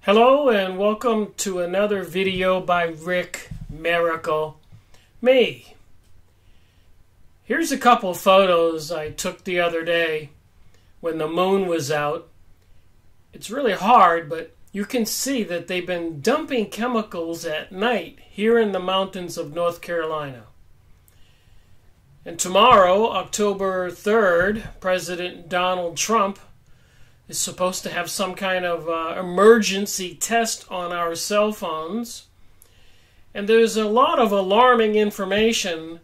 Hello and welcome to another video by Rick Miracle Me. Here's a couple photos I took the other day when the moon was out. It's really hard, but you can see that they've been dumping chemicals at night here in the mountains of North Carolina. And tomorrow, October 3rd, President Donald Trump is supposed to have some kind of emergency test on our cell phones. And there's a lot of alarming information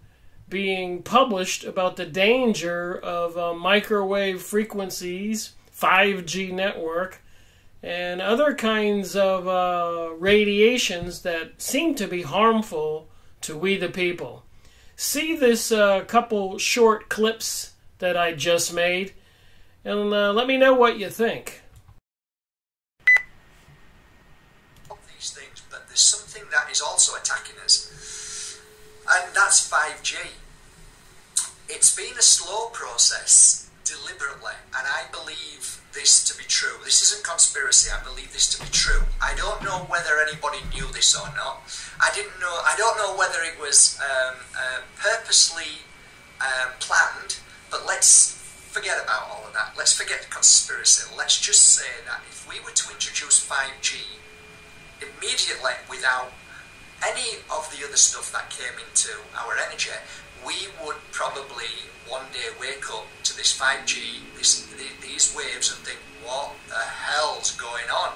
being published about the danger of microwave frequencies, 5G network, and other kinds of radiations that seem to be harmful to we the people. See this couple short clips that I just made, and let me know what you think. These things, but there's something that is also attacking us, and that's 5G. It's been a slow process, deliberately, and I believe this to be true. This isn't conspiracy. I believe this to be true. I don't know whether anybody knew this or not. I don't know whether it was purposely planned. But let's forget about all of that. Let's forget conspiracy. Let's just say that if we were to introduce 5G immediately without any of the other stuff that came into our energy, we would probably one day wake up to this 5G, these waves, and think, what the hell's going on?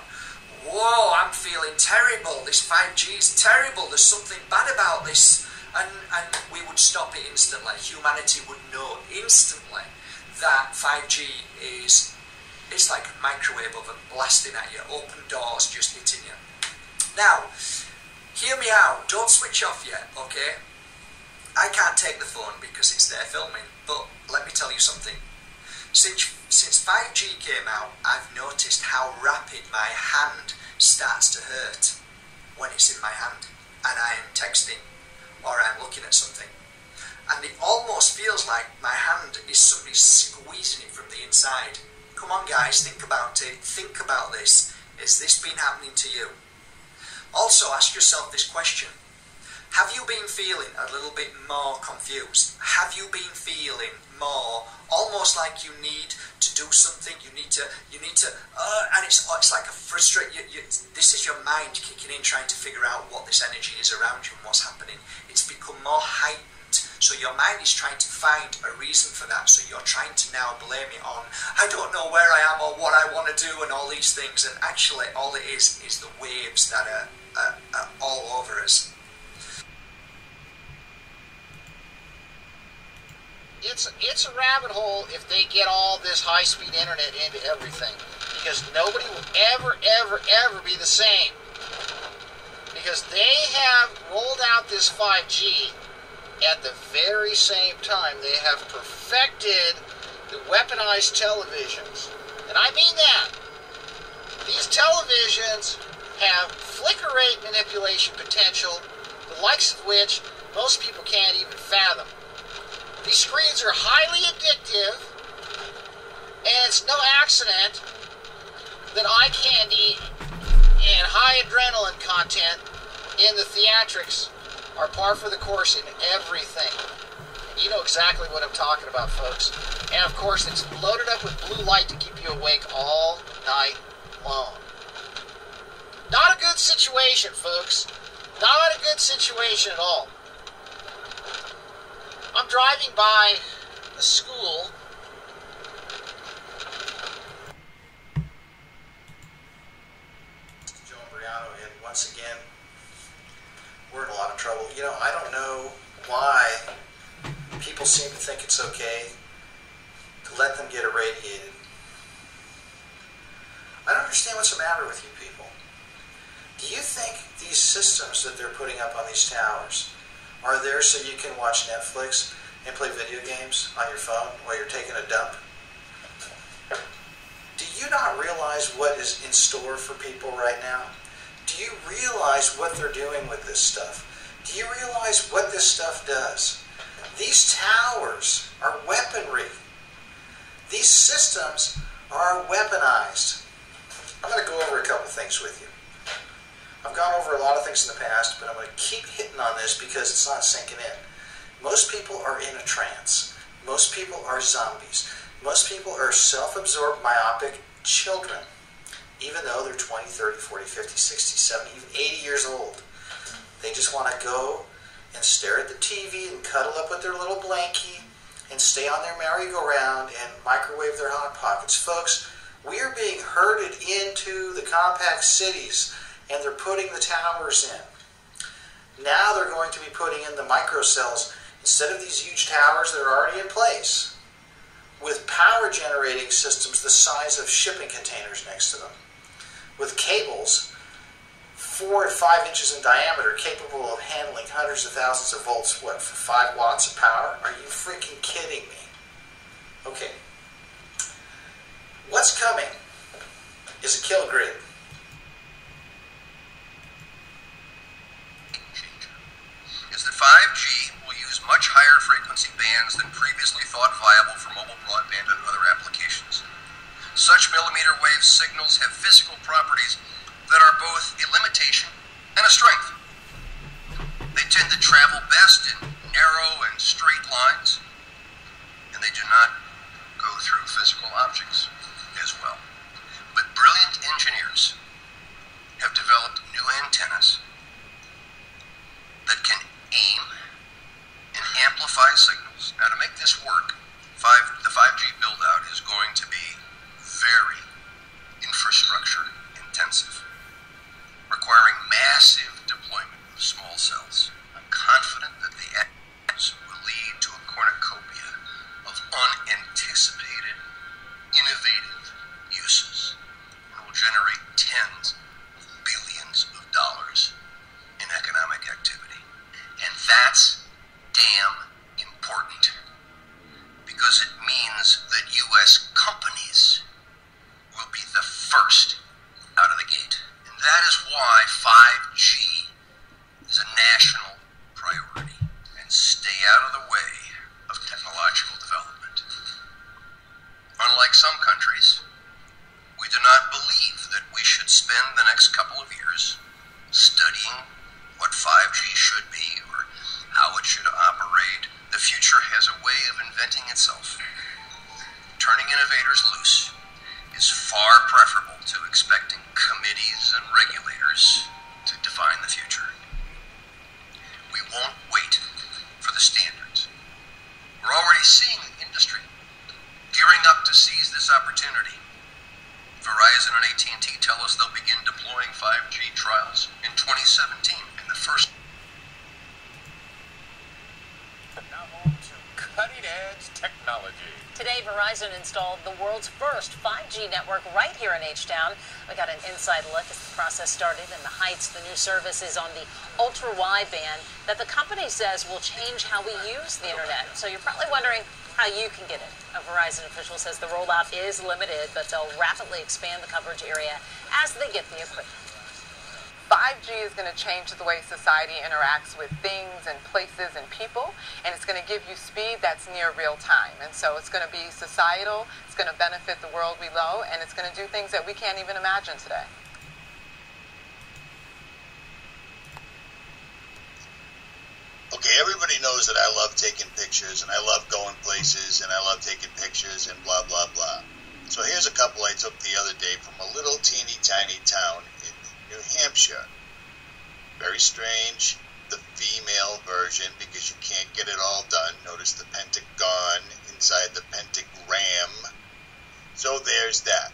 Whoa, I'm feeling terrible. This 5G is terrible. There's something bad about this. And we would stop it instantly. Humanity would know instantly that 5G is, it's like a microwave oven blasting at you, open doors just hitting you. Now, hear me out. Don't switch off yet, okay? I can't take the phone because it's there filming, but let me tell you something. Since 5G came out, I've noticed how rapid my hand starts to hurt when it's in my hand and I am texting or I'm looking at something. And it almost feels like my hand is somebody squeezing it from the inside. Come on guys, think about it. Think about this. Has this been happening to you? Also ask yourself this question. Have you been feeling a little bit more confused? Have you been feeling more almost like you need to do something, you need to, and it's like a this is your mind kicking in, trying to figure out what this energy is around you and what's happening. It's become more heightened, so your mind is trying to find a reason for that, so you're trying to now blame it on, I don't know where I am or what I want to do and all these things, and actually all it is the waves that are all over us. It's a rabbit hole if they get all this high-speed internet into everything, because nobody will ever be the same, because they have rolled out this 5G at the very same time they have perfected the weaponized televisions. And I mean that. These televisions have flicker rate manipulation potential, the likes of which most people can't even fathom. These screens are highly addictive, and it's no accident that eye candy and high adrenaline content in the theatrics are par for the course in everything. You know exactly what I'm talking about, folks. And of course, it's loaded up with blue light to keep you awake all night long. Not a good situation, folks. Not a good situation at all. I'm driving by a school. Joe Briano, and once again, we're in a lot of trouble. You know, I don't know why people seem to think it's okay to let them get irradiated. I don't understand what's the matter with you people. Do you think these systems that they're putting up on these towers are there so you can watch Netflix and play video games on your phone while you're taking a dump? Do you not realize what is in store for people right now? Do you realize what they're doing with this stuff? Do you realize what this stuff does? These towers are weaponry. These systems are weaponized. I'm going to go over a couple things with you. I've gone over a lot of things in the past, but I'm going to keep hitting on this because it's not sinking in. Most people are in a trance. Most people are zombies. Most people are self-absorbed, myopic children, even though they're 20, 30, 40, 50, 60, 70, even 80 years old. They just want to go and stare at the TV and cuddle up with their little blankie and stay on their merry-go-round and microwave their Hot Pockets. Folks, we are being herded into the compact cities, and they're putting the towers in. Now they're going to be putting in the microcells instead of these huge towers that are already in place, with power generating systems the size of shipping containers next to them, with cables 4 to 5 inches in diameter capable of handling hundreds of thousands of volts, what, for 5 watts of power? Are you freaking kidding me? Okay. What's coming is a kill grid. Is that 5G will use much higher frequency bands than previously thought viable for mobile broadband and other applications. Such millimeter wave signals have physical properties that are both a limitation and a strength. They tend to travel best in narrow and straight lines, and they do not go through physical objects as well. But brilliant engineers have developed new antennas that can aim and amplify signals. Now, to make this work, the 5G build-out is going to be very infrastructure intensive, requiring massive deployment of small cells. I'm confident that the actions will lead to a cornucopia of unanticipated, innovative uses, and will generate tens of billions of dollars in economic activity. And that's damn important, because it means that U.S. companies will be the first out of the gate. And that is why 5G is a national priority. And stay out of the way of technological development. Unlike some countries, we do not believe that we should spend the next couple of years studying what 5G should be or how it should operate. The future has a way of inventing itself. Turning innovators loose is far preferable to expecting committees and regulators to define the future. We won't wait for the standards. We're already seeing the industry gearing up to seize this opportunity. Verizon and AT&T tell us they'll begin deploying 5G trials in 2017, and the first. Now on to cutting-edge technology. Today, Verizon installed the world's first 5G network right here in H-Town. We got an inside look as the process started in the Heights. The new service is on the ultra-wideband that the company says will change how we use the internet. So you're probably wondering how you can get it. A Verizon official says the rollout is limited, but they'll rapidly expand the coverage area as they get the equipment. 5G is going to change the way society interacts with things and places and people, and it's going to give you speed that's near real time. And so it's going to be societal, it's going to benefit the world we know, and it's going to do things that we can't even imagine today. Okay, everybody knows that I love taking pictures, and I love going places, and I love taking pictures, and blah, blah, blah. So here's a couple I took the other day from a little teeny tiny town in New Hampshire. Very strange, the female version, because you can't get it all done. Notice the pentagon inside the pentagram. So there's that.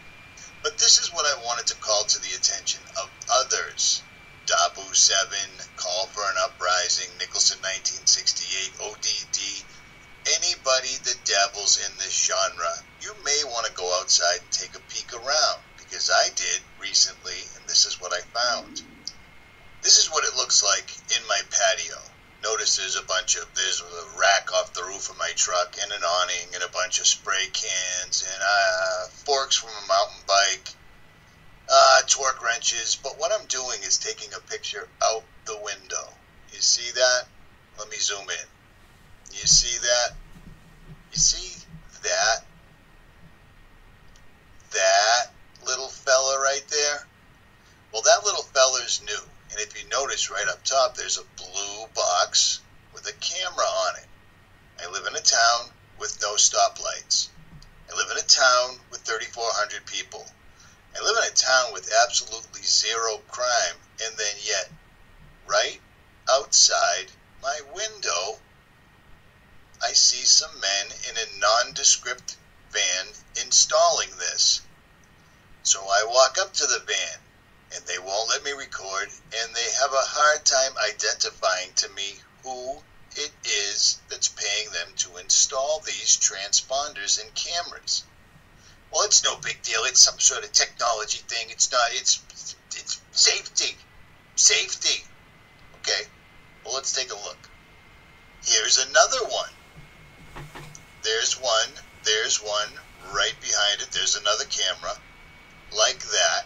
But this is what I wanted to call to the attention of others. Dabu 7, Call for an Uprising, Nicholson 1968, ODD, anybody that dabbles in this genre, you may want to go outside and take a peek around, because I did recently, and this is what I found. This is what it looks like in my patio. Notice there's a rack off the roof of my truck, and an awning, and a bunch of spray cans, and forks from a mountain bike, torque wrenches, but what I'm doing is taking a picture out the window. You see that? Let me zoom in. You see that? You see that? That little fella right there? Well, that little fella's new. And if you notice right up top, there's a blue box with a camera on it. I live in a town with no stoplights. I live in a town with 3,400 people. I live in a town with absolutely zero crime, and then yet, right outside my window, I see some men in a nondescript van installing this. So I walk up to the van, and they won't let me record, and they have a hard time identifying to me who it is that's paying them to install these transponders and cameras. Well, it's no big deal. It's some sort of technology thing. It's not. It's safety. Safety. Okay. Well, let's take a look. Here's another one. There's one right behind it. There's another camera like that.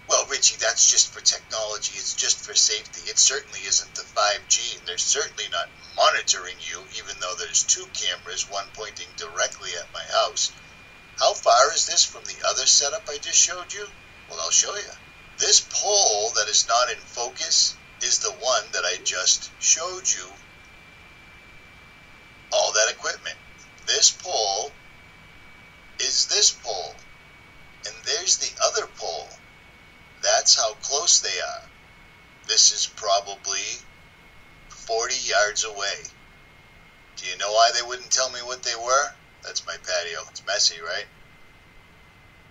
Well, Richie, that's just for technology. It's just for safety. It certainly isn't the 5G, and they're certainly not monitoring you, even though there's two cameras, one pointing directly at my house. How far is this from the other setup I just showed you? Well, I'll show you. This pole that is not in focus is the one that I just showed you. All that equipment. This pole is this pole. And there's the other pole. That's how close they are. This is probably 40 yards away. Do you know why they wouldn't tell me what they were? That's my patio. It's messy, right?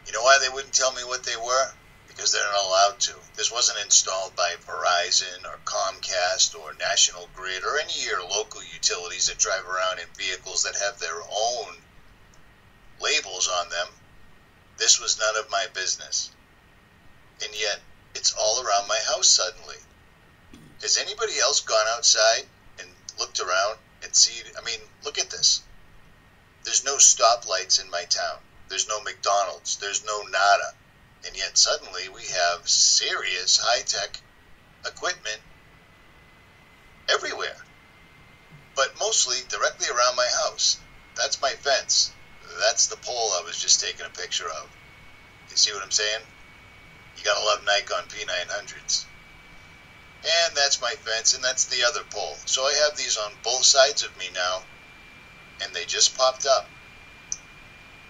You know why they wouldn't tell me what they were? Because they're not allowed to. This wasn't installed by Verizon or Comcast or National Grid or any of your local utilities that drive around in vehicles that have their own labels on them. This was none of my business. And yet, it's all around my house suddenly. Has anybody else gone outside and looked around and see? I mean, look at this. There's no stoplights in my town. There's no McDonald's. There's no nada. And yet suddenly we have serious high-tech equipment everywhere. But mostly directly around my house. That's my fence. That's the pole I was just taking a picture of. You see what I'm saying? You gotta love Nikon P900s. And that's my fence, and that's the other pole. So I have these on both sides of me now, and they just popped up.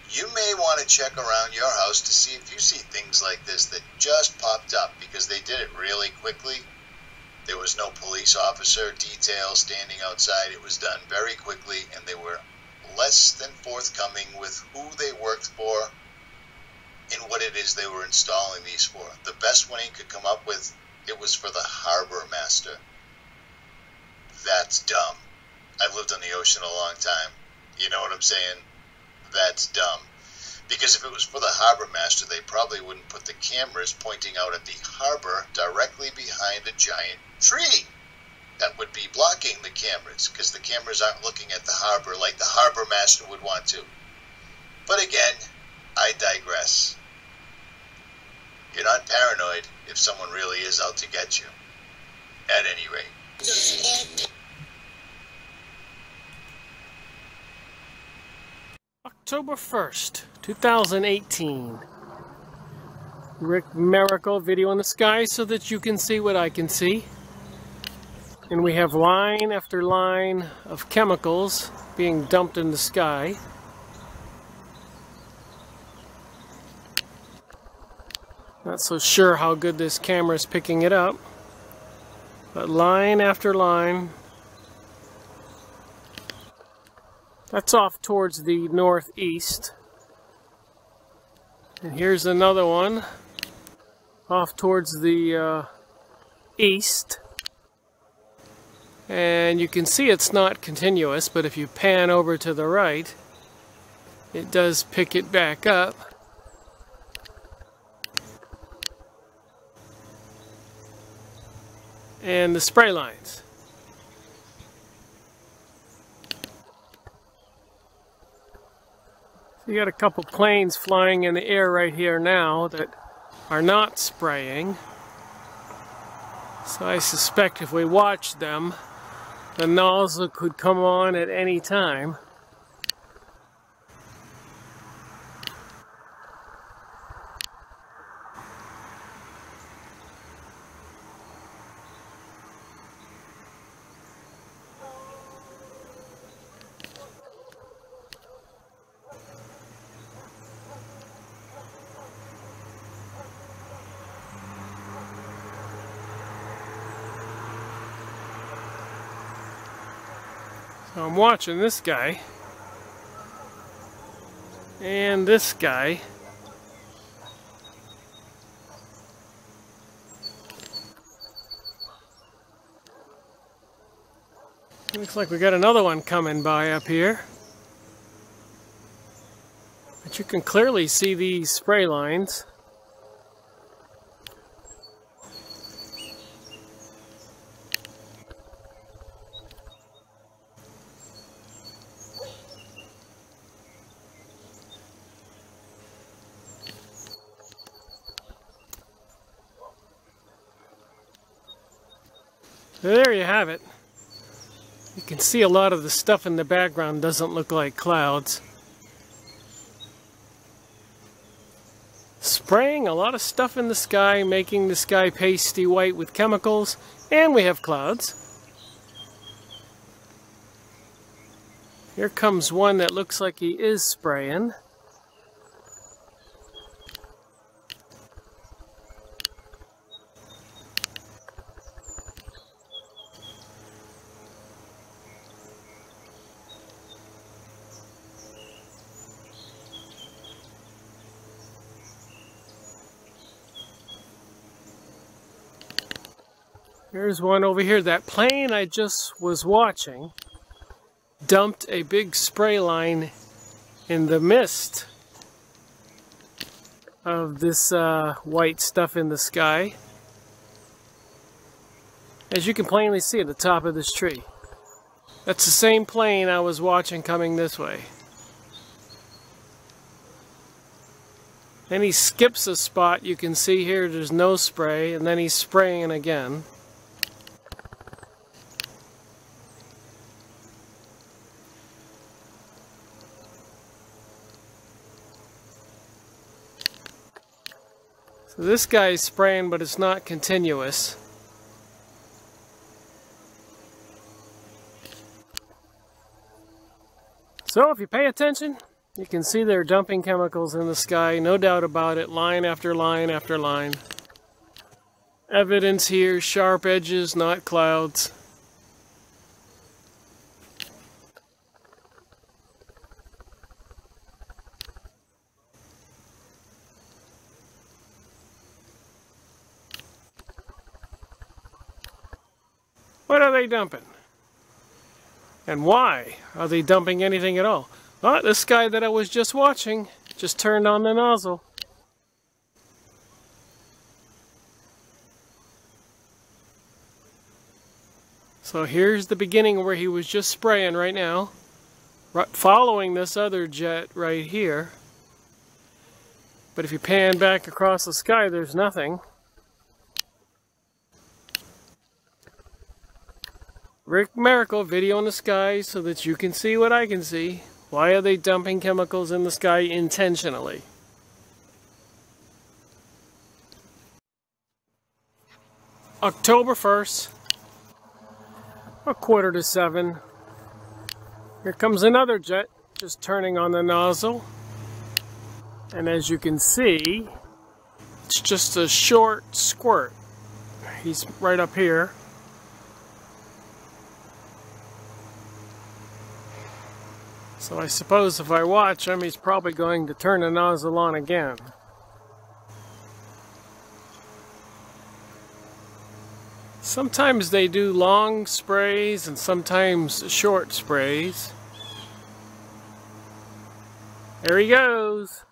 You may want to check around your house to see if you see things like this that just popped up, because they did it really quickly. There was no police officer detail standing outside. It was done very quickly, and they were less than forthcoming with who they worked for and what it is they were installing these for. The best one he could come up with, it was for the harbor master. That's dumb. I've lived on the ocean a long time. You know what I'm saying? That's dumb. Because if it was for the harbor master, they probably wouldn't put the cameras pointing out at the harbor directly behind a giant tree. That would be blocking the cameras, because the cameras aren't looking at the harbor like the harbor master would want to. But again, I digress. You're not paranoid if someone really is out to get you. At any rate. October 1st, 2018. Rick Miracle video in the sky so that you can see what I can see. And we have line after line of chemicals being dumped in the sky. Not so sure how good this camera is picking it up, but line after line. That's off towards the northeast. And here's another one off towards the east. And you can see it's not continuous, but if you pan over to the right, it does pick it back up. And the spray lines. So you got a couple planes flying in the air right here now that are not spraying. So I suspect if we watch them, the nozzle could come on at any time. I'm watching this guy and this guy. Looks like we got another one coming by up here. But you can clearly see these spray lines. There you have it. You can see a lot of the stuff in the background doesn't look like clouds. Spraying a lot of stuff in the sky, making the sky pasty white with chemicals, and we have clouds. Here comes one that looks like he is spraying. Here's one over here. That plane I just was watching dumped a big spray line in the mist of this white stuff in the sky. As you can plainly see at the top of this tree. That's the same plane I was watching coming this way. Then he skips a spot. You can see here there's no spray, and then he's spraying again. So this guy is spraying, but it's not continuous. So if you pay attention, you can see they're dumping chemicals in the sky, no doubt about it, line after line after line. Evidence here, sharp edges, not clouds. What are they dumping? And why are they dumping anything at all? Oh, this guy that I was just watching just turned on the nozzle. So here's the beginning where he was just spraying right now, following this other jet right here. But if you pan back across the sky, there's nothing. Rick Miracle, video in the sky so that you can see what I can see. Why are they dumping chemicals in the sky intentionally? October 1st, 6:45. Here comes another jet, just turning on the nozzle. And as you can see, it's just a short squirt. He's right up here. So I suppose if I watch him, he's probably going to turn the nozzle on again. Sometimes they do long sprays and sometimes short sprays. There he goes.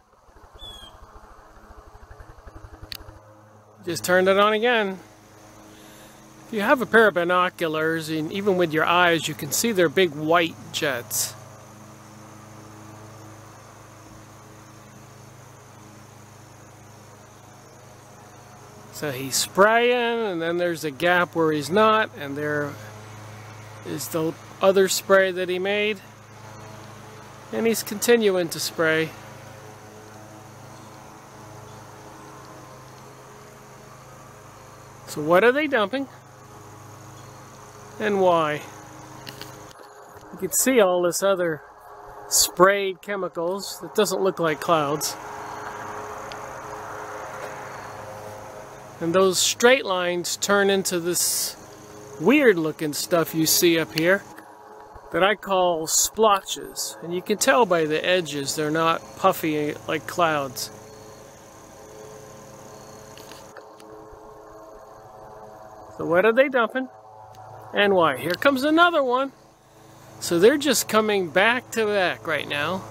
Just turned it on again. If you have a pair of binoculars, and even with your eyes, you can see they're big white jets. So he's spraying, and then there's a gap where he's not, and there is the other spray that he made. And he's continuing to spray. So what are they dumping? And why? You can see all this other sprayed chemicals. It doesn't look like clouds. And those straight lines turn into this weird looking stuff you see up here. that I call splotches. And you can tell by the edges they're not puffy like clouds. So what are they dumping? And why? Here comes another one. So they're just coming back to back right now.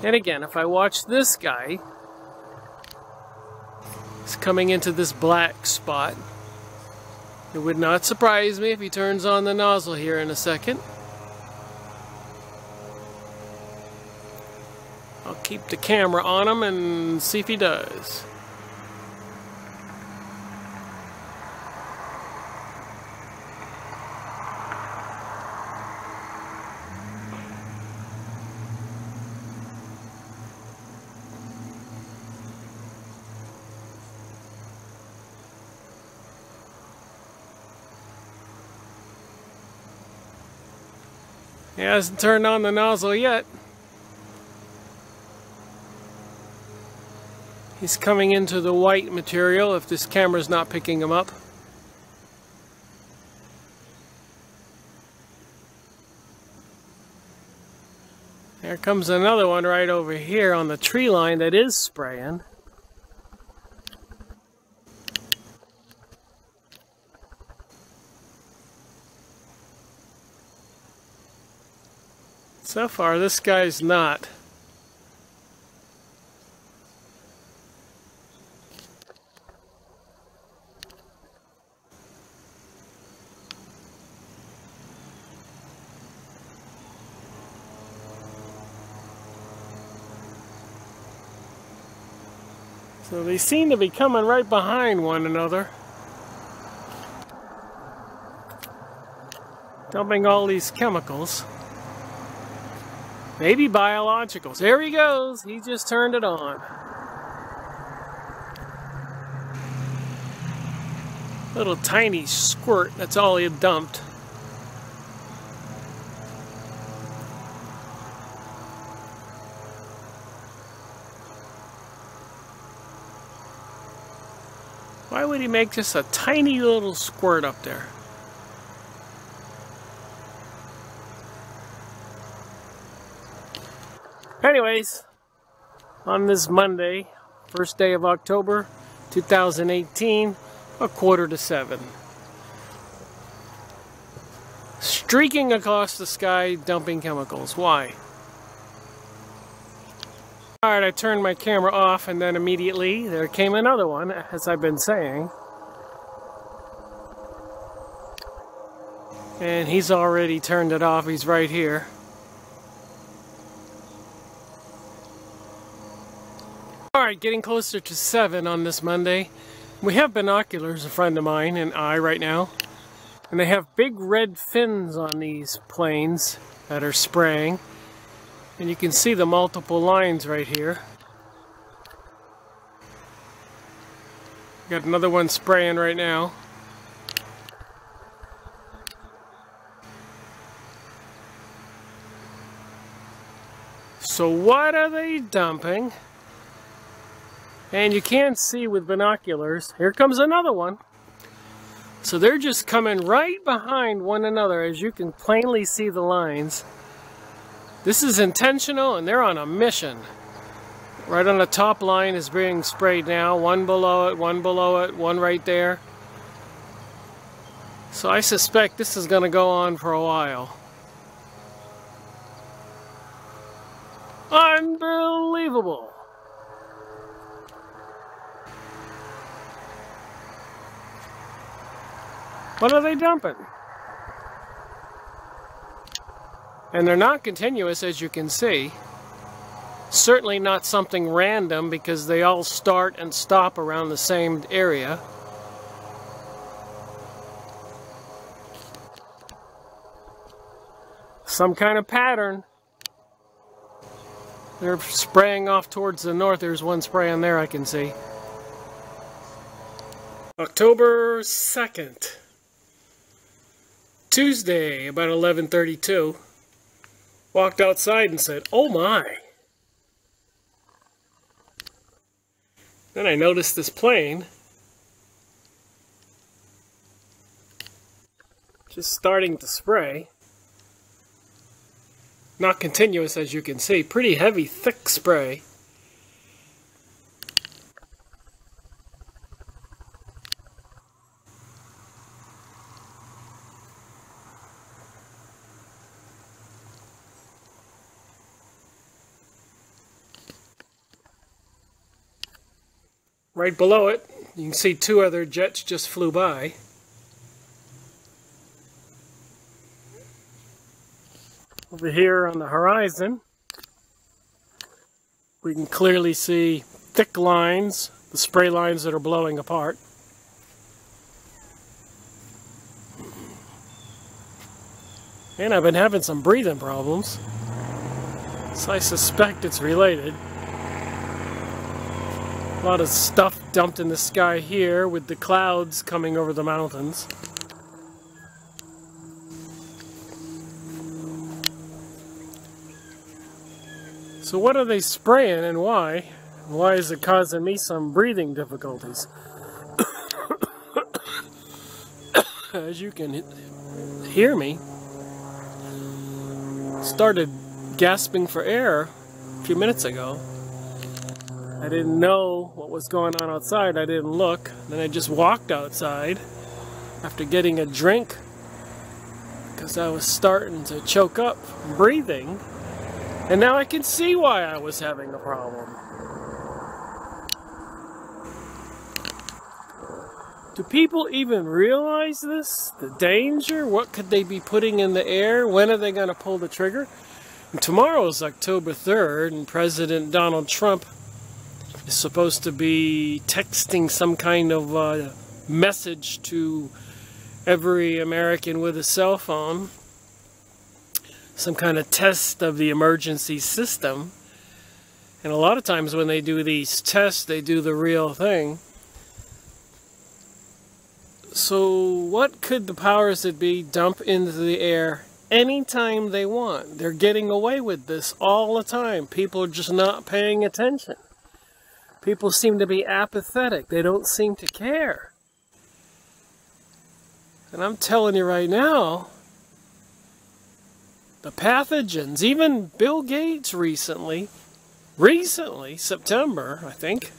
And again, if I watch this guy, he's coming into this black spot. It would not surprise me if he turns on the nozzle here in a second. I'll keep the camera on him and see if he does. He hasn't turned on the nozzle yet. He's coming into the white material if this camera's not picking him up. There comes another one right over here on the tree line that is spraying. So far, this guy's not. So they seem to be coming right behind one another, dumping all these chemicals. Maybe biologicals. There he goes. He just turned it on. Little tiny squirt. That's all he had dumped. Why would he make just a tiny little squirt up there? Anyways, on this Monday, first day of October, 2018, 6:45. Streaking across the sky, dumping chemicals. Why? Alright, I turned my camera off and then immediately there came another one, as I've been saying. And he's already turned it off, he's right here. Alright, getting closer to 7 on this Monday. We have binoculars, a friend of mine and I right now. And they have big red fins on these planes that are spraying. And you can see the multiple lines right here. Got another one spraying right now. So what are they dumping? And you can see with binoculars, here comes another one. So they're just coming right behind one another, as you can plainly see the lines. This is intentional and they're on a mission. Right on the top line is being sprayed now, one below it, one right there. So I suspect this is going to go on for a while. Unbelievable! What are they dumping? And they're not continuous, as you can see. Certainly not something random, because they all start and stop around the same area. Some kind of pattern. They're spraying off towards the north. There's one spraying there I can see. October 2nd. Tuesday, about 11:32. Walked outside and said, "Oh my." Then I noticed this plane just starting to spray. Not continuous, as you can see. Pretty heavy, thick spray. Right below it, you can see two other jets just flew by. Over here on the horizon, we can clearly see thick lines, the spray lines that are blowing apart. And I've been having some breathing problems, so I suspect it's related. A lot of stuff dumped in the sky here with the clouds coming over the mountains. So what are they spraying and why? Why is it causing me some breathing difficulties? As you can hear me, started gasping for air a few minutes ago. I didn't know what was going on outside. I didn't look. Then I just walked outside after getting a drink because I was starting to choke up breathing. And now I can see why I was having a problem. Do people even realize this? The danger? What could they be putting in the air? When are they going to pull the trigger? And tomorrow is October 3rd, and President Donald Trump is supposed to be texting some kind of message to every American with a cell phone. Some kind of test of the emergency system. And a lot of times when they do these tests, they do the real thing. So what could the powers that be dump into the air anytime they want? They're getting away with this all the time. People are just not paying attention. People seem to be apathetic. They don't seem to care. And I'm telling you right now, the pathogens, even Bill Gates recently, September, I think,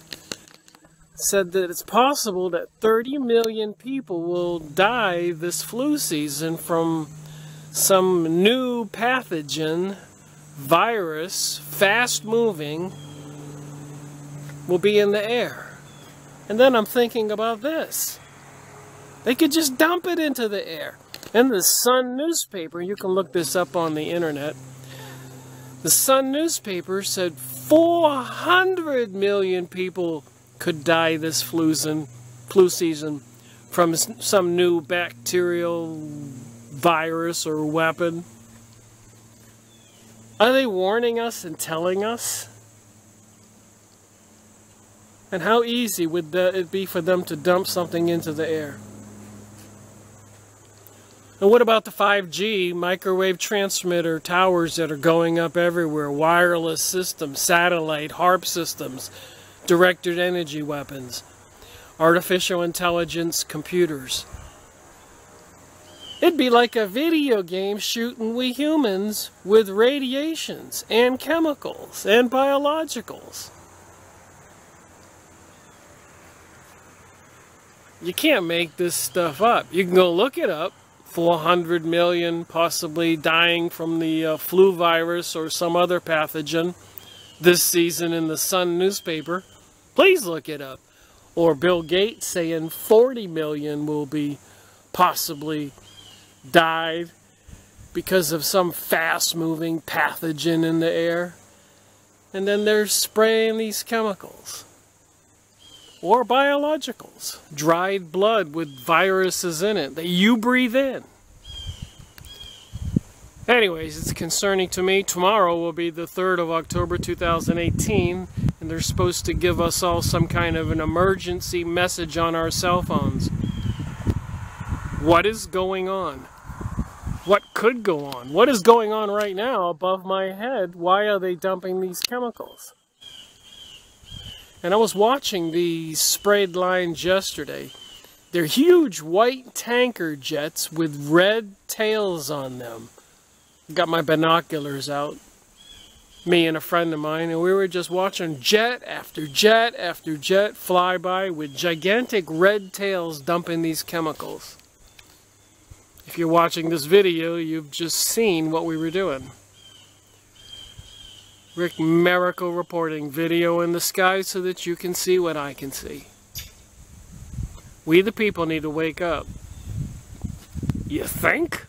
said that it's possible that 30 million people will die this flu season from some new pathogen, virus, fast-moving, will be in the air. And then I'm thinking about this. They could just dump it into the air. In the Sun newspaper, you can look this up on the internet, the Sun newspaper said 400 million people could die this flu season from some new bacterial virus or weapon. Are they warning us and telling us? And how easy would it be for them to dump something into the air? And what about the 5G microwave transmitter towers that are going up everywhere? Wireless systems, satellite, HARP systems, directed energy weapons, artificial intelligence computers. It'd be like a video game shooting we humans with radiations and chemicals and biologicals. You can't make this stuff up. You can go look it up. 400 million possibly dying from the flu virus or some other pathogen this season in the Sun newspaper. Please look it up. Or Bill Gates saying 40 million will be possibly died because of some fast-moving pathogen in the air. And then they're spraying these chemicals. Or biologicals, dried blood with viruses in it that you breathe in. Anyways, it's concerning to me. Tomorrow will be the 3rd of October 2018, and they're supposed to give us all some kind of an emergency message on our cell phones. What is going on? What could go on? What is going on right now above my head? Why are they dumping these chemicals? And I was watching these sprayed lines yesterday. They're huge white tanker jets with red tails on them. Got my binoculars out, me and a friend of mine, and we were just watching jet after jet after jet fly by with gigantic red tails dumping these chemicals. If you're watching this video, you've just seen what we were doing. Rick Miracle reporting, video in the sky so that you can see what I can see. We the people need to wake up. You think?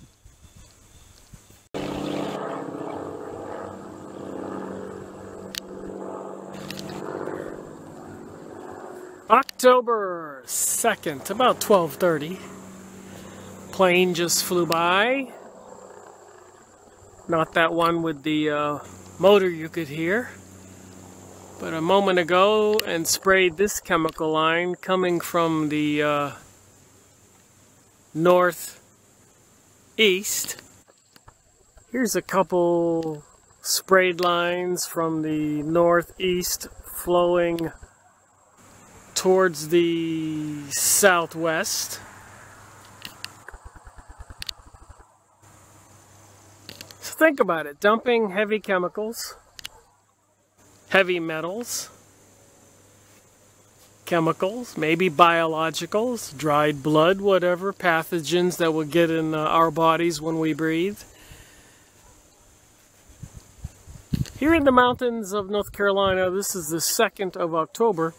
October 2nd, about 12:30. Plane just flew by. Not that one with the motor you could hear. But a moment ago, and sprayed this chemical line coming from the northeast. Here's a couple sprayed lines from the northeast flowing towards the southwest. So think about it, dumping heavy chemicals, heavy metals, chemicals, maybe biologicals, dried blood, whatever, pathogens that will get in our bodies when we breathe. Here in the mountains of North Carolina, this is the 2nd of October.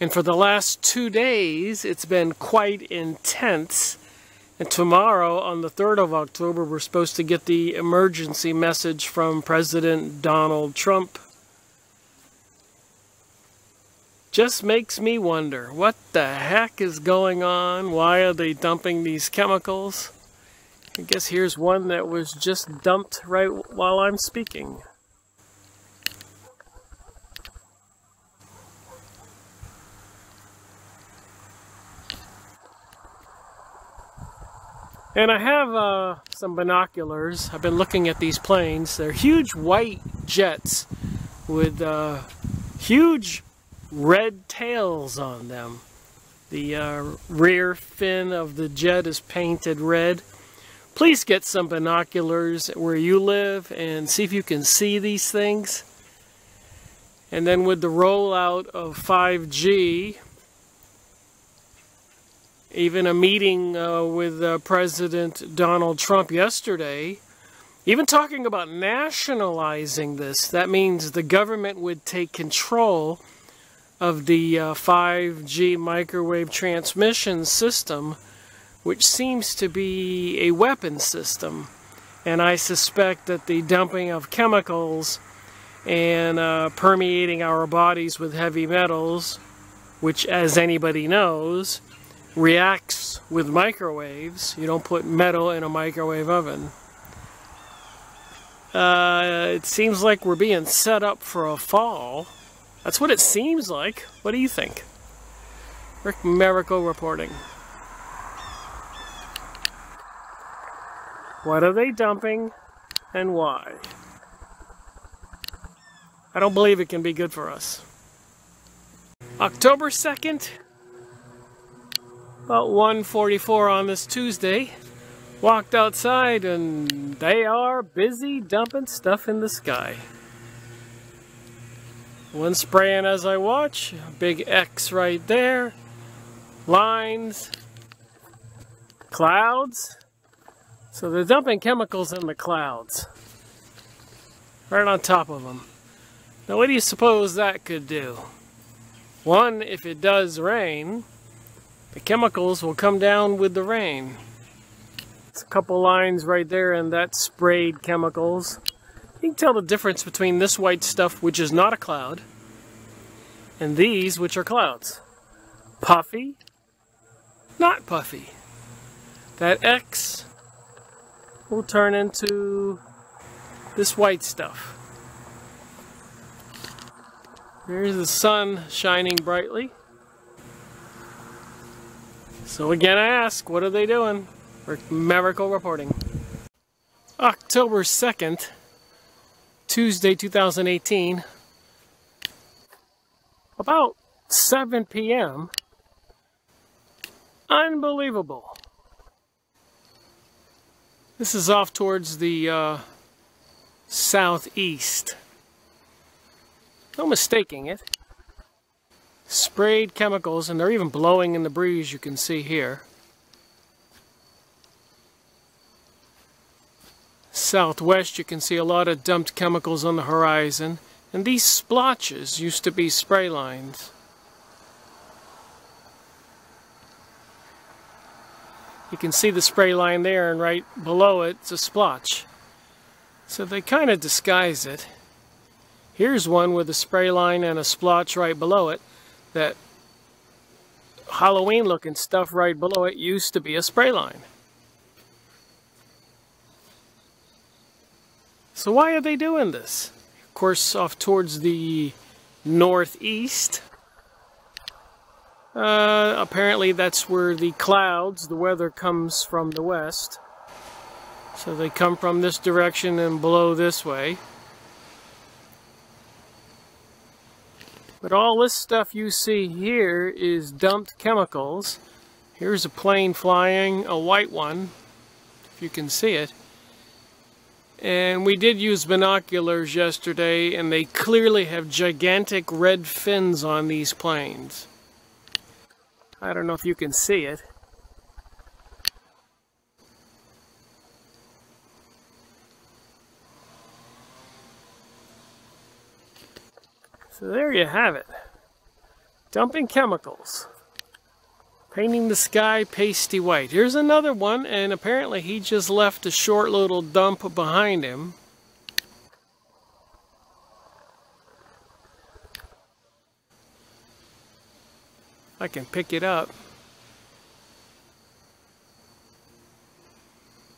And for the last 2 days, it's been quite intense. And tomorrow, on the 3rd of October, we're supposed to get the emergency message from President Donald Trump. Just makes me wonder, what the heck is going on? Why are they dumping these chemicals? I guess here's one that was just dumped right while I'm speaking. And I have some binoculars. I've been looking at these planes. They're huge white jets with huge red tails on them. The rear fin of the jet is painted red. Please get some binoculars where you live and see if you can see these things. And then with the rollout of 5G, even a meeting with President Donald Trump yesterday, even talking about nationalizing this. That means the government would take control of the 5G microwave transmission system, which seems to be a weapon system. And I suspect that the dumping of chemicals and permeating our bodies with heavy metals, which, as anybody knows, reacts with microwaves. You don't put metal in a microwave oven. It seems like we're being set up for a fall. That's what it seems like. What do you think? Rick Miracle reporting. What are they dumping and why? I don't believe it can be good for us. October 2nd. About 1:44 on this Tuesday, walked outside and they are busy dumping stuff in the sky. One spraying as I watch, a big X right there, lines, clouds. So they're dumping chemicals in the clouds, right on top of them. Now what do you suppose that could do? One, if it does rain, the chemicals will come down with the rain. It's a couple lines right there, and that's sprayed chemicals. You can tell the difference between this white stuff, which is not a cloud, and these, which are clouds. Puffy, not puffy. That X will turn into this white stuff. There's the sun shining brightly. So again I ask, what are they doing? Rick Miracle reporting. October 2nd, Tuesday 2018, about 7 p.m. Unbelievable. This is off towards the southeast. No mistaking it. Sprayed chemicals, and they're even blowing in the breeze, you can see here. Southwest, you can see a lot of dumped chemicals on the horizon. And these splotches used to be spray lines. You can see the spray line there, and right below it, it's a splotch. So they kind of disguise it. Here's one with a spray line and a splotch right below it. That Halloween looking stuff right below it used to be a spray line. So why are they doing this? Of course, off towards the northeast. Apparently that's where the clouds, the weather comes from the west. So they come from this direction and blow this way. But all this stuff you see here is dumped chemicals. Here's a plane flying, a white one, if you can see it. And we did use binoculars yesterday, and they clearly have gigantic red fins on these planes. I don't know if you can see it. So there you have it. Dumping chemicals. Painting the sky pasty white. Here's another one, and apparently he just left a short little dump behind him. I can pick it up.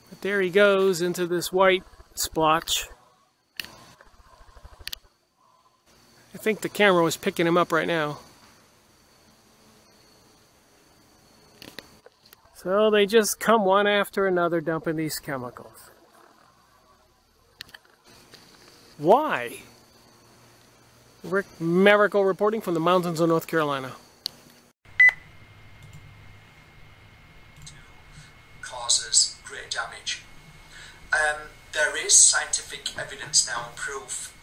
But there he goes into this white splotch. I think the camera was picking him up right now. So they just come one after another dumping these chemicals. Why? Rick Miracle reporting from the mountains of North Carolina. Causes great damage. There is scientific evidence now and proof.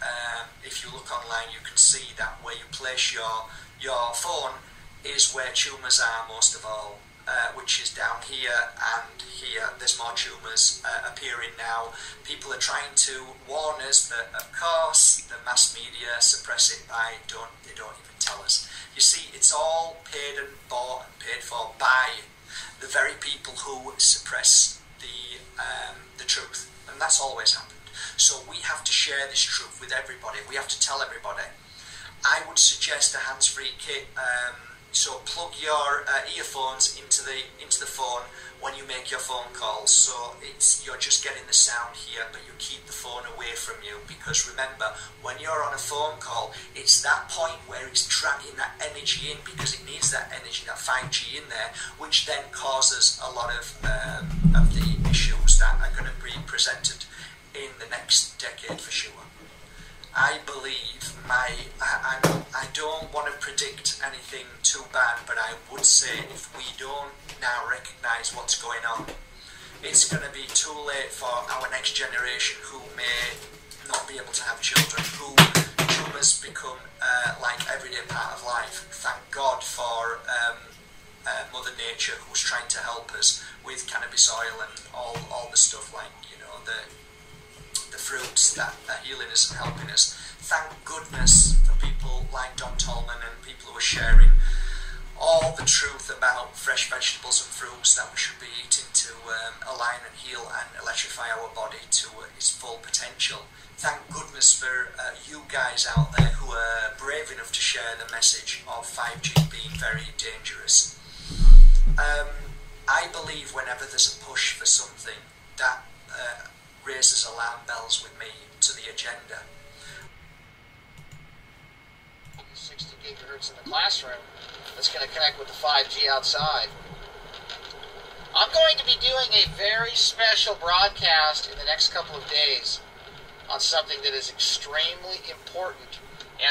If you look online, you can see that where you place your phone is where tumours are most of all, which is down here and here. There's more tumours appearing now. People are trying to warn us, but of course the mass media suppress it by they don't even tell us. You see, it's all paid and bought and paid for by the very people who suppress the truth, and that's always happened. So we have to share this truth with everybody. We have to tell everybody. I would suggest a hands-free kit. So plug your earphones into the phone when you make your phone calls. So you're just getting the sound here, but you keep the phone away from you, because remember, when you're on a phone call, it's that point where it's dragging that energy in, because it needs that energy, that 5G in there, which then causes a lot of the issues that are going to be presented in the next decade for sure. I believe I don't want to predict anything too bad, but I would say if we don't now recognise what's going on, it's going to be too late for our next generation who may not be able to have children, who tumours become like everyday part of life. Thank God for Mother Nature, who's trying to help us with cannabis oil and all the stuff, like, you know, the fruits that are healing us and helping us. Thank goodness for people like Don Tolman and people who are sharing all the truth about fresh vegetables and fruits that we should be eating to align and heal and electrify our body to its full potential. Thank goodness for you guys out there who are brave enough to share the message of 5G being very dangerous. I believe whenever there's a push for something, that raises alarm bells with me to the agenda. 60 gigahertz in the classroom that's going to connect with the 5G outside. I'm going to be doing a very special broadcast in the next couple of days on something that is extremely important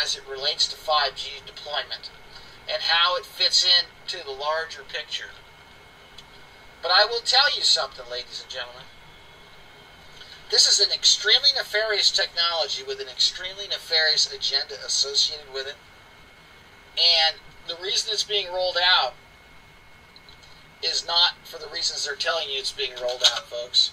as it relates to 5G deployment and how it fits into the larger picture. But I will tell you something, ladies and gentlemen. This is an extremely nefarious technology with an extremely nefarious agenda associated with it. And the reason it's being rolled out is not for the reasons they're telling you it's being rolled out, folks.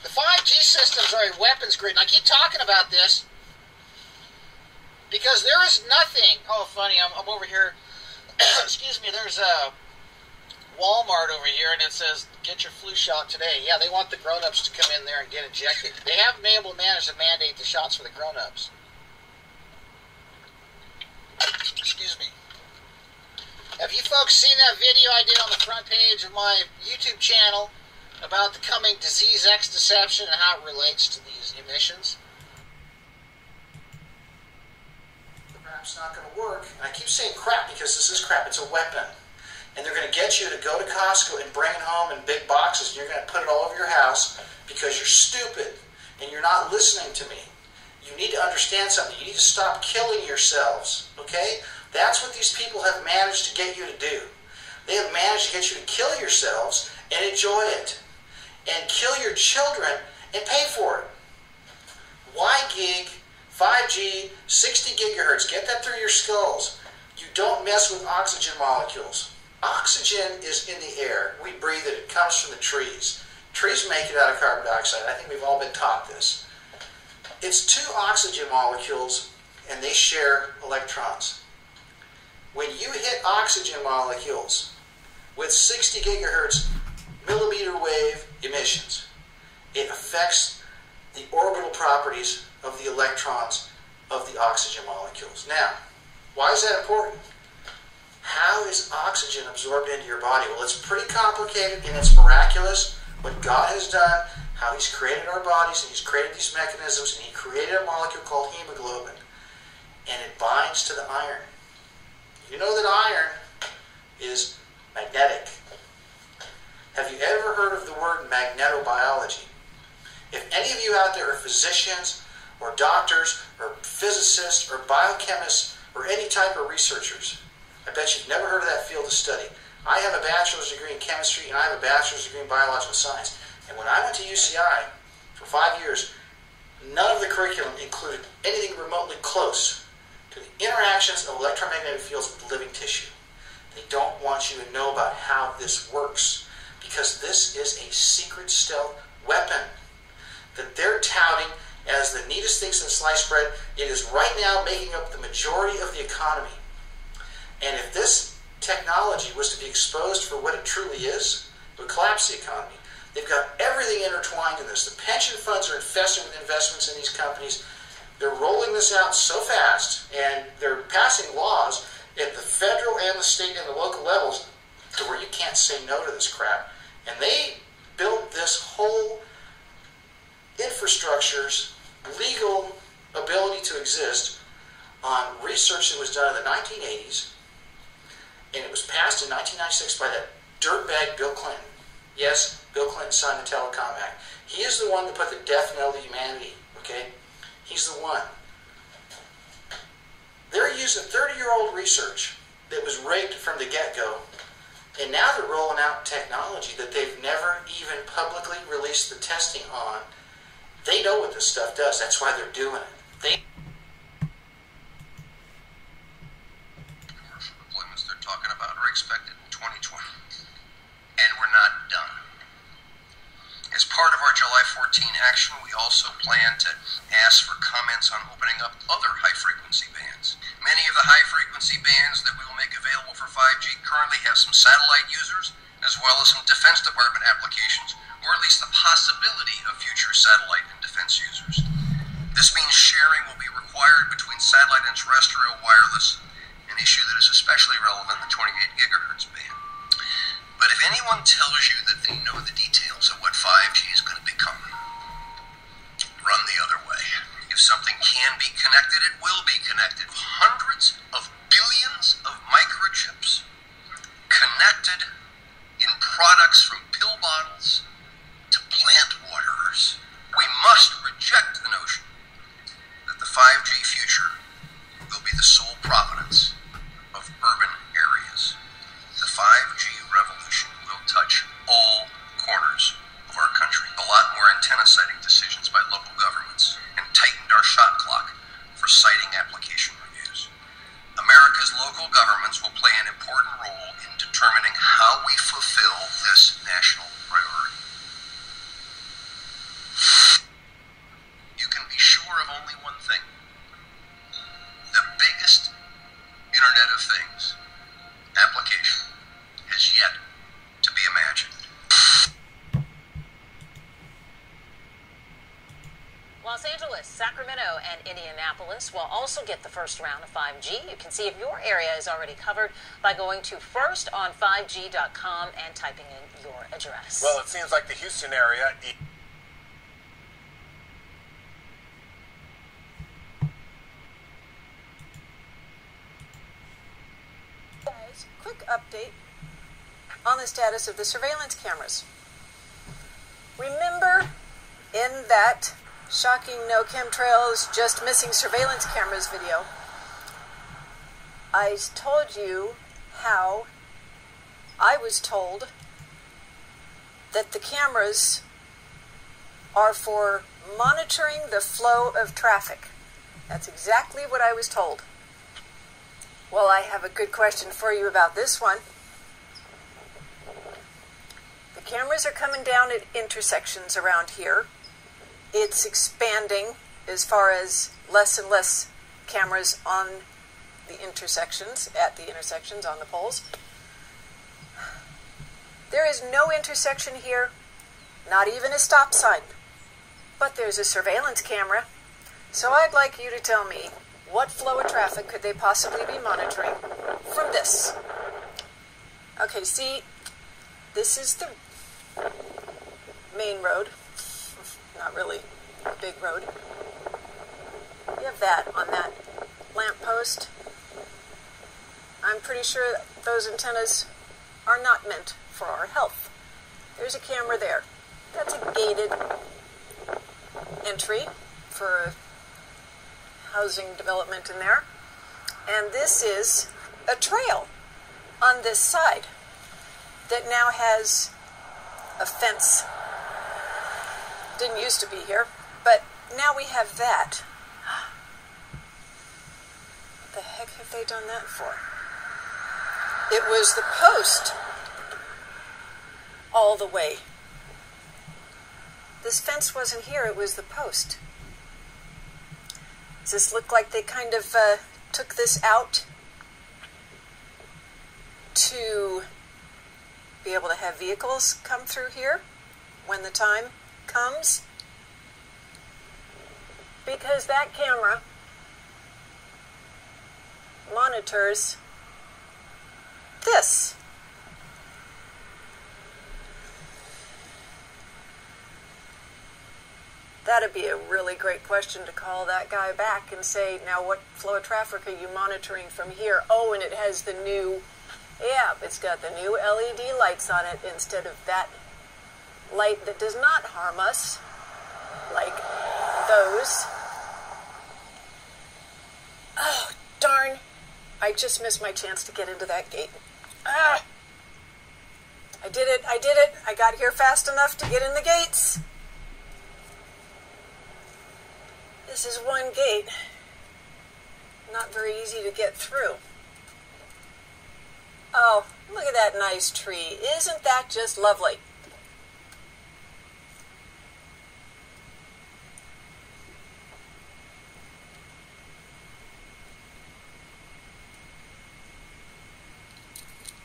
The 5G systems are a weapons grid, and I keep talking about this because there is nothing. Oh, funny, I'm over here. Excuse me, there's a Walmart over here, and it says, get your flu shot today. Yeah, they want the grown-ups to come in there and get injected. They haven't been able to manage to mandate the shots for the grown-ups. Excuse me. Have you folks seen that video I did on the front page of my YouTube channel about the coming disease X deception and how it relates to these emissions? Crap's not going to work. And I keep saying crap because this is crap. It's a weapon. And they're going to get you to go to Costco and bring it home in big boxes, and you're going to put it all over your house because you're stupid and you're not listening to me. You need to understand something. You need to stop killing yourselves, okay? That's what these people have managed to get you to do. They have managed to get you to kill yourselves and enjoy it. And kill your children and pay for it. Y gig, 5G, 60 gigahertz. Get that through your skulls. You don't mess with oxygen molecules. Oxygen is in the air. We breathe it. It comes from the trees. Trees make it out of carbon dioxide. I think we've all been taught this. It's two oxygen molecules, and they share electrons. When you hit oxygen molecules with 60 gigahertz millimeter wave emissions, it affects the orbital properties of the electrons of the oxygen molecules. Now, why is that important? How is oxygen absorbed into your body? Well, it's pretty complicated and it's miraculous what God has done, how He's created our bodies and He's created these mechanisms, and He created a molecule called hemoglobin, and it binds to the iron. You know that iron is magnetic. Have you ever heard of the word magnetobiology? If any of you out there are physicians or doctors or physicists or biochemists or any type of researchers, I bet you've never heard of that field of study. I have a bachelor's degree in chemistry and I have a bachelor's degree in biological science. And when I went to UCI for 5 years, none of the curriculum included anything remotely close to the interactions of electromagnetic fields with living tissue. They don't want you to know about how this works, because this is a secret stealth weapon that they're touting as the neatest thing since sliced bread. It is right now making up the majority of the economy. And if this technology was to be exposed for what it truly is, it would collapse the economy. They've got everything intertwined in this. The pension funds are infested with investments in these companies. They're rolling this out so fast, and they're passing laws at the federal and the state and the local levels to where you can't say no to this crap. And they built this whole infrastructure's legal ability to exist on research that was done in the 1980s, and it was passed in 1996 by that dirtbag Bill Clinton. Yes, Bill Clinton signed the Telecom Act. He is the one that put the death knell to humanity, okay? He's the one. They're using 30-year-old research that was rigged from the get-go, and now they're rolling out technology that they've never even publicly released the testing on. They know what this stuff does. That's why they're doing it. Commercial deployments they're talking about are expected in 2020. And we're not done. As part of our July 14 action, we also plan to ask for comments on opening up other high-frequency bands. Many of the high-frequency bands that we will make available for 5G currently have some satellite users, as well as some Defense Department applications, or at least the possibility of future satellite and defense users. This means sharing will be required between satellite and terrestrial wireless, an issue that is especially relevant in the 28 gigahertz band. But if anyone tells you that they know the details of what 5G is going to become, run the other way. If something can be connected, it will be connected. Hundreds of billions of microchips connected in products from pill bottles to plant waterers. We must reject the notion that the 5G future will be the sole provenance of urban areas. The 5G revolution will touch all corners of our country. A lot more antenna sighting decisions by local governments, and tightened our shot clock for sighting application reviews. America's local governments will play an important role in determining how we fulfill this national priority. You can be sure of only one thing. The biggest Internet of Things application has yet to be imagined. Los Angeles, Sacramento, and Indianapolis will also get the first round of 5G. You can see if your area is already covered by going to firston5g.com and typing in your address. Well, it seems like the Houston area... Guys, quick update on the status of the surveillance cameras. Remember in that shocking no chemtrails, just missing surveillance cameras video, I told you how I was told that the cameras are for monitoring the flow of traffic. That's exactly what I was told. Well, I have a good question for you about this one. The cameras are coming down at intersections around here. It's expanding as far as less and less cameras on the intersections, at the intersections, on the poles. There is no intersection here, not even a stop sign, but there's a surveillance camera. So I'd like you to tell me, what flow of traffic could they possibly be monitoring from this? Okay, see, this is the main road. Not really a big road. You have that on that lamppost. I'm pretty sure those antennas are not meant for our health. There's a camera there. That's a gated entry for a housing development in there. And this is a trail on this side that now has a fence. Didn't used to be here, but now we have that. What the heck have they done that for? It was the post all the way. This fence wasn't here, it was the post. Does this look like they kind of took this out to be able to have vehicles come through here when the time comes? Because that camera monitors this. That'd be a really great question to call that guy back and say, now what flow of traffic are you monitoring from here? Oh, and it has the new, it's got the new LED lights on it instead of that light that does not harm us, like those. Oh, darn. I just missed my chance to get into that gate. I did it. I got here fast enough to get in the gates. This is one gate. Not very easy to get through. Oh, look at that nice tree. Isn't that just lovely?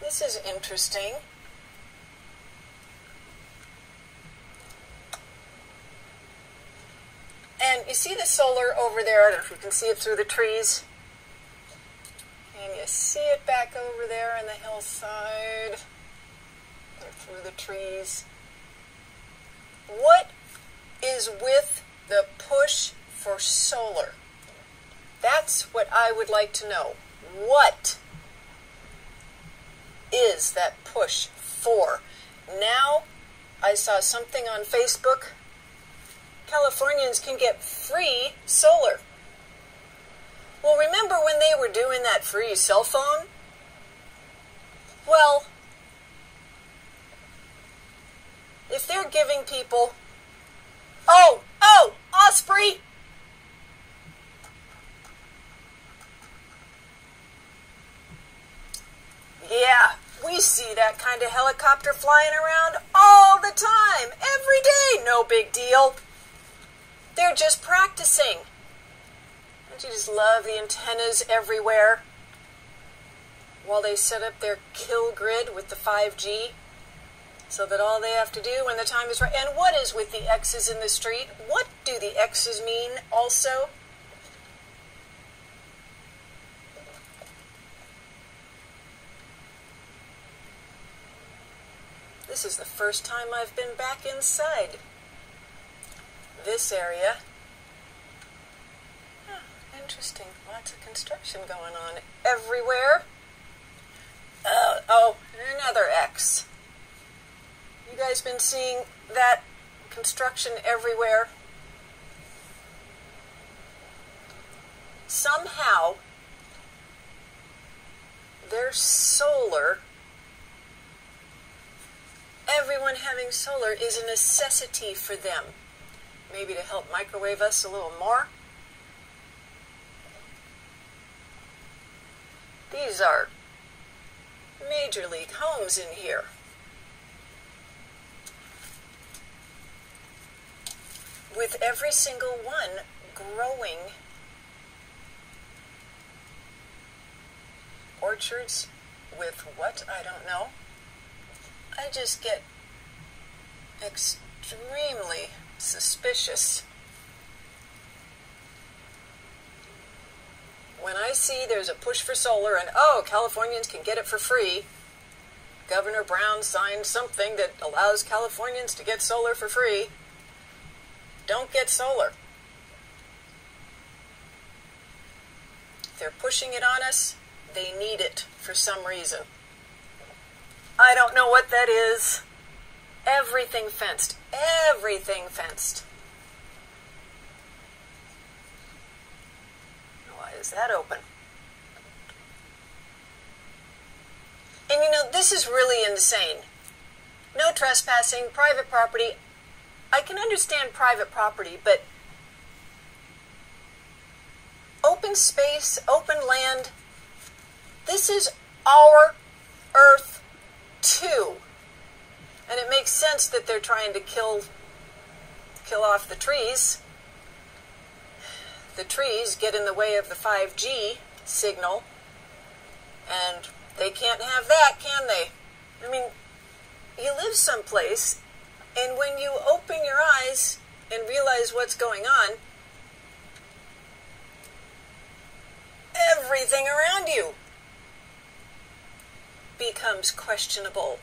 This is interesting. And you see the solar over there? I don't know if you can see it through the trees. And you see it back over there on the hillside, or through the trees. What is with the push for solar? That's what I would like to know. What is that push for? Now, I saw something on Facebook. Californians can get free solar. Well, remember when they were doing that free cell phone? Well, if they're giving people... Oh, Osprey! Yeah, we see that kind of helicopter flying around all the time, every day, no big deal. They're just practicing. Don't you just love the antennas everywhere? While they set up their kill grid with the 5G, so that all they have to do when the time is right. And what is with the X's in the street? What do the X's mean also? This is the first time I've been back inside this area. Oh, interesting. Lots of construction going on everywhere. Oh, another X. You guys been seeing that construction everywhere? Somehow, their solar, everyone having solar is a necessity for them. Maybe to help microwave us a little more. These are major league homes in here. With every single one growing orchards with what? I don't know. I just get extremely suspicious when I see there's a push for solar and, oh, Californians can get it for free. Governor Brown signed something that allows Californians to get solar for free. Don't get solar. If they're pushing it on us, they need it for some reason. I don't know what that is. Everything fenced. Everything fenced. Why is that open? And you know, this is really insane. No trespassing, private property. I can understand private property, but open space, open land, this is our earth too. And it makes sense that they're trying to kill off the trees. The trees get in the way of the 5G signal, and they can't have that, can they? I mean, you live someplace, and when you open your eyes and realize what's going on, everything around you becomes questionable.